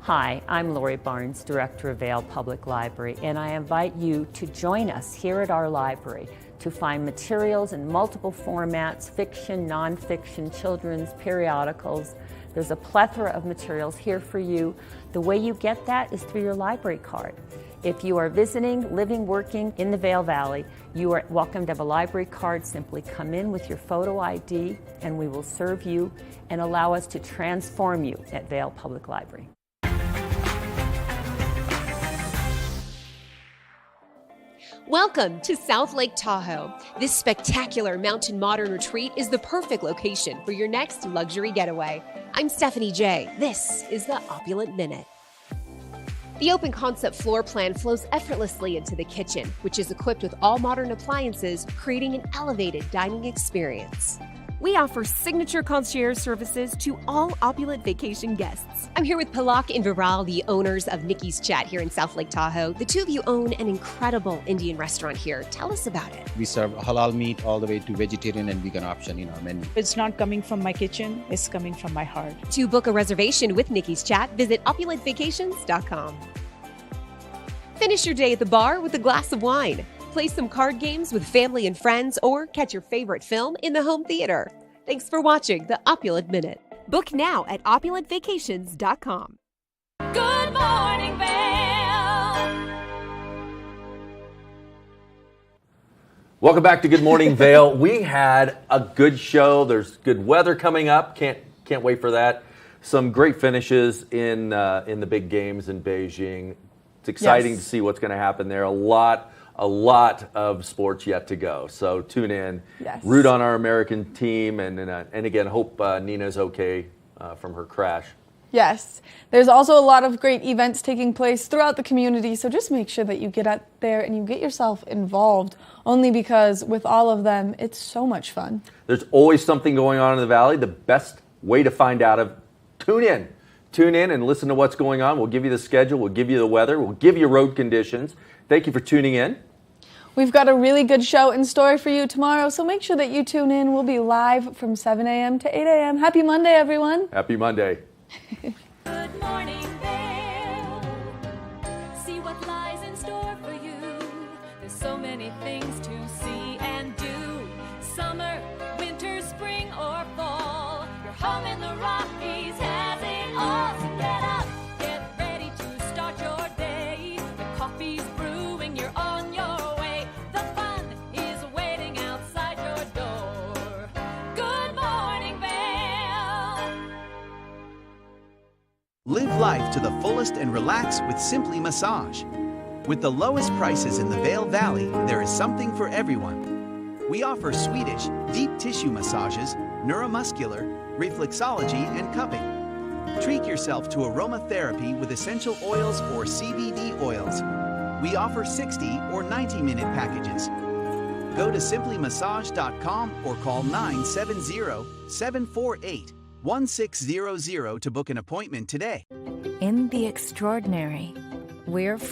Hi, I'm Lori Barnes, Director of Vail Public Library, and I invite you to join us here at our library to find materials in multiple formats, fiction, nonfiction, children's, periodicals. There's a plethora of materials here for you. The way you get that is through your library card. If you are visiting, living, working in the Vail Valley, you are welcome to have a library card. Simply come in with your photo ID and we will serve you and allow us to transform you at Vail Public Library. Welcome to South Lake Tahoe. This spectacular mountain modern retreat is the perfect location for your next luxury getaway. I'm Stephanie J. This is the Opulent Minute. The open concept floor plan flows effortlessly into the kitchen, which is equipped with all modern appliances, creating an elevated dining experience. We offer signature concierge services to all Opulent Vacation guests. I'm here with Palak and Viral, the owners of Nikki's Chat here in South Lake Tahoe. The two of you own an incredible Indian restaurant here. Tell us about it. We serve halal meat all the way to vegetarian and vegan option in our menu. It's not coming from my kitchen, it's coming from my heart. To book a reservation with Nikki's Chat, visit opulentvacations.com. Finish your day at the bar with a glass of wine. Play some card games with family and friends, or catch your favorite film in the home theater. Thanks for watching the Opulent Minute. Book now at opulentvacations.com. Good morning, Vail. Welcome back to Good Morning Vail. We had a good show. There's good weather coming up. Can't wait for that. Some great finishes in the big games in Beijing. It's exciting to see what's going to happen there. A lot of sports yet to go. So tune in, root on our American team, and again, hope Nina's okay from her crash. Yes, there's also a lot of great events taking place throughout the community, so just make sure that you get out there and you get yourself involved, only because with all of them, it's so much fun. There's always something going on in the Valley. The best way to find out tune in. Tune in and listen to what's going on. We'll give you the schedule. We'll give you the weather. We'll give you road conditions. Thank you for tuning in. We've got a really good show in store for you tomorrow, so make sure that you tune in. We'll be live from 7 a.m. to 8 a.m. Happy Monday, everyone. Happy Monday. Good morning, Vail. See what lies in store for you. There's so many things to see and do. Summer, winter, spring, or fall. Your home in the Rockies has it all. So get up, get ready to start your day. The coffee's brewing, you're on your way. The fun is waiting outside your door. Good morning, Vail. Live life to the fullest and relax with Simply Massage. With the lowest prices in the Vail Valley, there is something for everyone. We offer Swedish, deep tissue massages, neuromuscular, reflexology, and cupping. Treat yourself to aromatherapy with essential oils or CBD oils. We offer 60 or 90-minute packages. Go to simplymassage.com or call 970-748-1600 to book an appointment today. In the extraordinary, we're free.